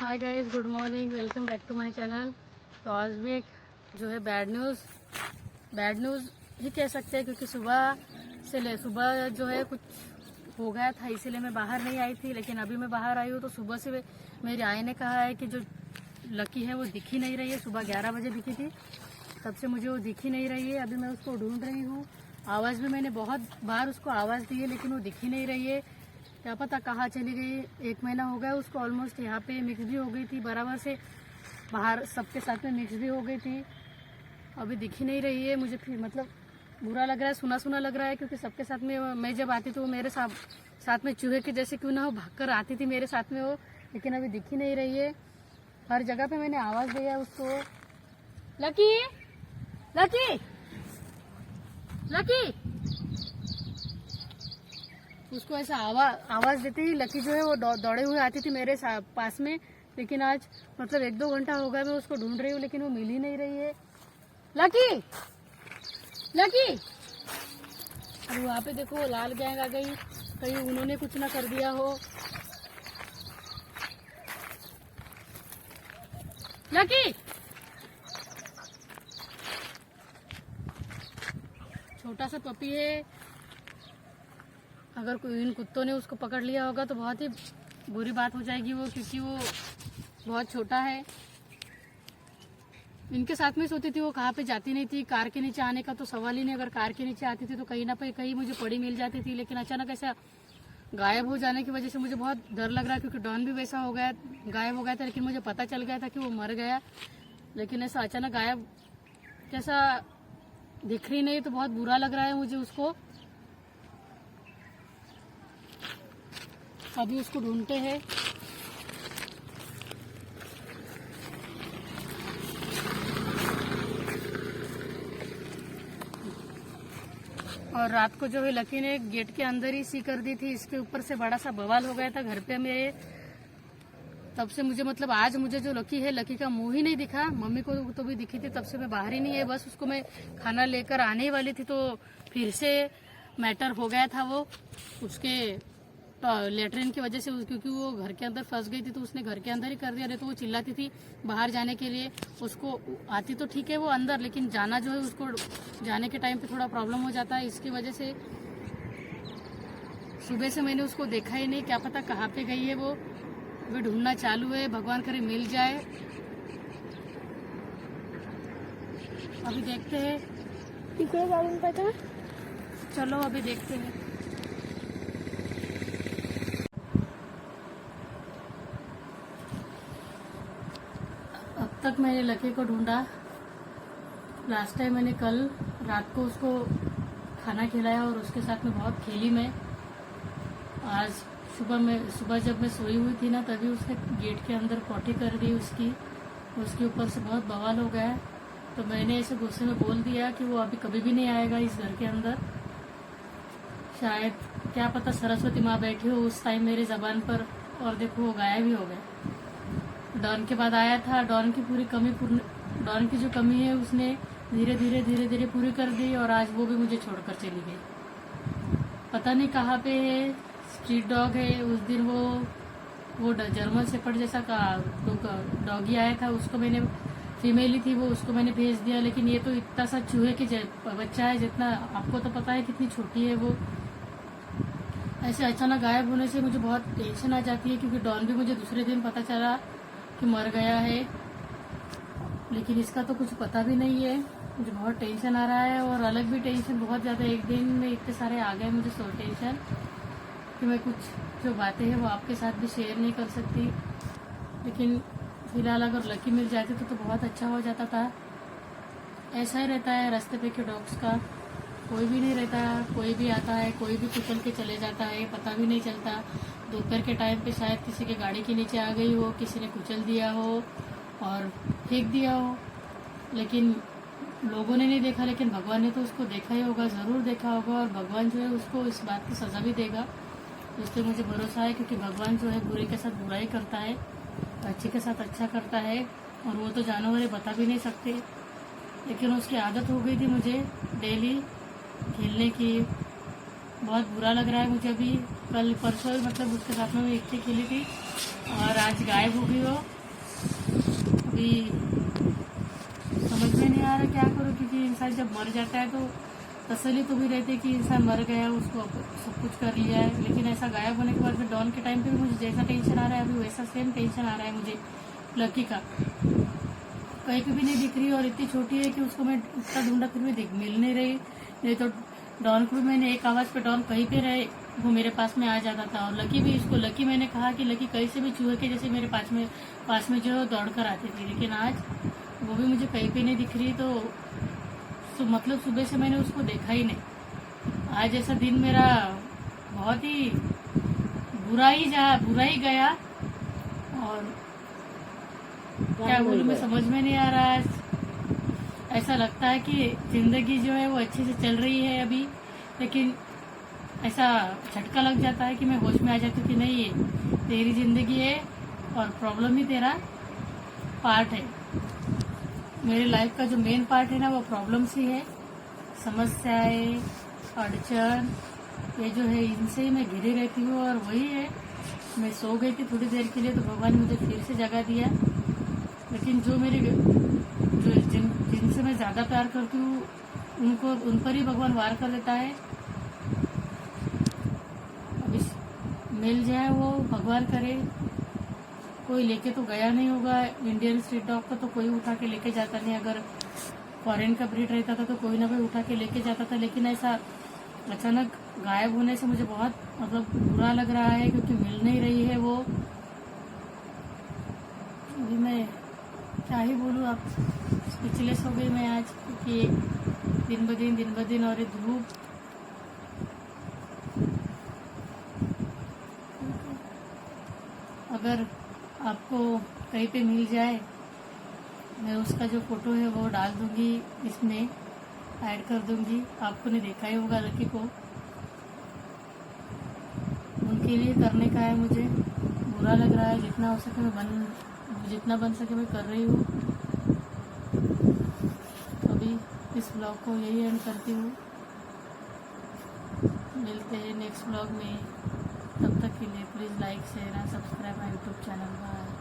Hi guys, good morning, welcome back to my channel. तो आज भी एक जो है बैड न्यूज़ ही कह सकते हैं, क्योंकि सुबह जो है कुछ हो गया था, इसीलिए मैं बाहर नहीं आई थी। लेकिन अभी मैं बाहर आई हूँ तो सुबह से मेरी आई ने कहा है कि जो लकी है वो दिख ही नहीं रही है। सुबह 11 बजे दिखी थी, तब से मुझे वो दिख ही नहीं रही है। अभी मैं उसको ढूंढ रही हूँ। आवाज़ भी मैंने बहुत बार उसको आवाज़ दी है, लेकिन वो दिख ही नहीं रही है। क्या पता कहाँ चली गई। 1 महीना हो गया उसको ऑलमोस्ट। यहाँ पे मिक्स भी हो गई थी बराबर से, बाहर सबके साथ में मिक्स भी हो गई थी। अभी दिख ही नहीं रही है। मुझे फिर मतलब बुरा लग रहा है, सुना सुना लग रहा है, क्योंकि सबके साथ में मैं जब आती तो वो मेरे साथ में चूहे के जैसे क्यों ना हो भागकर आती थी मेरे साथ में वो। लेकिन अभी दिख ही नहीं रही है। हर जगह पे मैंने आवाज़ दी है उसको, लकी लकी लकी। उसको ऐसा आवाज़ देते ही लकी जो है वो दौड़े हुए आती थी मेरे पास में। लेकिन आज मतलब 1-2 घंटा हो गया मैं उसको ढूंढ रही हूँ, लेकिन वो मिल ही नहीं रही है। Lucky lucky. अब वहाँ पे देखो लाल गैंग आ गई, कहीं उन्होंने कुछ ना कर दिया हो। लकी, छोटा सा पपी है। अगर कोई इन कुत्तों ने उसको पकड़ लिया होगा तो बहुत ही बुरी बात हो जाएगी वो, क्योंकि वो बहुत छोटा है। इनके साथ में सोती थी, वो कहाँ पे जाती नहीं थी। कार के नीचे आने का तो सवाल ही नहीं। अगर कार के नीचे आती थी तो कहीं ना कहीं मुझे पड़ी मिल जाती थी। लेकिन अचानक ऐसा गायब हो जाने की वजह से मुझे बहुत डर लग रहा है, क्योंकि डॉन भी वैसा हो गया, गायब हो गया था। लेकिन मुझे पता चल गया था कि वो मर गया। लेकिन ऐसा अचानक गायब कैसा दिख रही नहीं, तो बहुत बुरा लग रहा है मुझे उसको। अभी उसको ढूंढते हैं। और रात को जो है लकी ने गेट के अंदर ही सी कर दी थी। इसके ऊपर से बड़ा सा बवाल हो गया था घर पे मेरे। तब से मुझे मतलब आज मुझे जो लकी है, लकी का मुंह ही नहीं दिखा। मम्मी को तो भी दिखी थी, तब से मैं बाहर ही नहीं है। बस उसको मैं खाना लेकर आने वाली थी तो फिर से मैटर हो गया था वो उसके लेटरिन की वजह से, क्योंकि वो घर के अंदर फंस गई थी तो उसने घर के अंदर ही कर दिया। नहीं तो वो चिल्लाती थी बाहर जाने के लिए। उसको आती तो ठीक है वो अंदर, लेकिन जाना जो है उसको जाने के टाइम पे थोड़ा प्रॉब्लम हो जाता है। इसकी वजह से सुबह से मैंने उसको देखा ही नहीं। क्या पता कहाँ पे गई है वो। अभी ढूंढना चालू है, भगवान करे मिल जाए। अभी देखते हैं। चलो अभी देखते हैं। अब तक मैंने लकी को ढूंढा। लास्ट टाइम मैंने कल रात को उसको खाना खिलाया और उसके साथ में बहुत खेली मैं। आज सुबह जब मैं सोई हुई थी ना, तभी उसने गेट के अंदर पॉटी कर दी उसके ऊपर से बहुत बवाल हो गया। तो मैंने ऐसे गुस्से में बोल दिया कि वो अभी कभी भी नहीं आएगा इस घर के अंदर। शायद क्या पता सरस्वती माँ बैठी हो उस टाइम मेरे जबान पर, और देखो वो गायब ही हो गया। डॉन के बाद आया था। डॉन की जो कमी है उसने धीरे धीरे पूरी कर दी, और आज वो भी मुझे छोड़कर चली गई। पता नहीं कहाँ पे है। स्ट्रीट डॉग है। उस दिन वो जर्मन शेफर्ड जैसा डॉगी आया था, उसको मैंने फीमेल ही थी वो, उसको मैंने भेज दिया। लेकिन ये तो इतना सा चूहे के बच्चा है, जितना आपको तो पता है कितनी छोटी है वो। ऐसे अचानक गायब होने से मुझे बहुत टेंशन आ जाती है, क्योंकि डॉन भी मुझे दूसरे दिन पता चला कि मर गया है। लेकिन इसका तो कुछ पता भी नहीं है। मुझे बहुत टेंशन आ रहा है, और अलग भी टेंशन बहुत ज़्यादा। एक दिन में इतने सारे आ गए मुझे सो टेंशन कि मैं कुछ जो बातें हैं वो आपके साथ भी शेयर नहीं कर सकती। लेकिन फिलहाल अगर लकी मिल जाती तो बहुत अच्छा हो जाता था। ऐसा ही रहता है रास्ते पे के डॉग्स का, कोई भी नहीं रहता। कोई भी आता है, कोई भी कुचल के चले जाता है, पता भी नहीं चलता। दोपहर के टाइम पे शायद किसी के गाड़ी के नीचे आ गई हो, किसी ने कुचल दिया हो और फेंक दिया हो, लेकिन लोगों ने नहीं देखा। लेकिन भगवान ने तो उसको देखा ही होगा, ज़रूर देखा होगा, और भगवान जो है उसको इस बात की सज़ा भी देगा। इस पर मुझे भरोसा है, क्योंकि भगवान जो है बुरे के साथ बुराई करता है, अच्छे के साथ अच्छा करता है। और वो तो जानवर है, बता भी नहीं सकते। लेकिन उसकी आदत हो गई थी मुझे डेली खेलने की। बहुत बुरा लग रहा है मुझे अभी। कल परसों मतलब उसके साथ में मैं इकट्ठी खेली थी और आज गायब हो गई वो। अभी समझ में नहीं आ रहा क्या करूँ, क्योंकि इंसान जब मर जाता है तो तसल्ली तो भी रहती है कि इंसान मर गया, उसको सब कुछ कर लिया है, लेकिन ऐसा गायब होने के बाद फिर डॉन के टाइम पे भी मुझे जैसा टेंशन आ रहा है अभी वैसा सेम टेंशन आ रहा है मुझे लकी का। कहीं पे भी नहीं दिख रही और इतनी छोटी है कि उसको मैं इतना ढूंढा फिर भी मिल नहीं रही। नहीं तो डॉन को भी मैंने एक आवाज़ पे डॉन कहीं पे रहे वो मेरे पास में आ जाता था। और लकी भी, इसको लकी मैंने कहा कि लकी कहीं से भी चूहे के जैसे मेरे पास में जो है दौड़ कर आती थी, लेकिन आज वो भी मुझे कहीं पे नहीं दिख रही। तो मतलब सुबह से मैंने उसको देखा ही नहीं। आज ऐसा दिन मेरा बहुत ही बुरा ही गया और क्या बोलूं मैं समझ में नहीं आ रहा। आज ऐसा लगता है कि जिंदगी जो है वो अच्छे से चल रही है अभी, लेकिन ऐसा झटका लग जाता है कि मैं होश में आ जाती हूँ कि नहीं ये तेरी जिंदगी है और प्रॉब्लम ही तेरा पार्ट है। मेरे लाइफ का जो मेन पार्ट है ना वो प्रॉब्लम्स ही है, समस्याएं, अड़चन, ये जो है इनसे ही मैं घिरी रहती हूँ। और वही है, मैं सो गई थी थोड़ी देर के लिए तो भगवान ने मुझे फिर से जगा दिया, लेकिन जो जिनसे मैं ज़्यादा प्यार करती हूँ उन पर ही भगवान वार कर देता है। अब मिल जाए वो, भगवान करे। कोई लेके तो गया नहीं होगा, इंडियन स्ट्रीट डॉग का तो कोई उठा के लेके जाता नहीं। अगर फॉरेन का ब्रीड रहता था तो कोई ना कोई उठा के लेके जाता था, लेकिन ऐसा अचानक गायब होने से मुझे बहुत मतलब बुरा लग रहा है, क्योंकि मिल नहीं रही है वो। अभी मैं क्या ही बोलूँ, आप स्पीचलेस हो गई मैं आज, क्योंकि दिन ब दिन और ये धूप। अगर आपको कहीं पे मिल जाए, मैं उसका जो फोटो है वो डाल दूंगी, इसमें ऐड कर दूंगी। आपको ने देखा ही होगा लकी को, उनके लिए करने का है। मुझे बुरा लग रहा है, जितना हो सके जितना बन सके मैं कर रही हूँ। तो अभी इस ब्लॉग को यही एंड करती हूँ, मिलते हैं नेक्स्ट ब्लॉग में। तब तक के लिए please like share and subscribe my YouTube channel. Bye.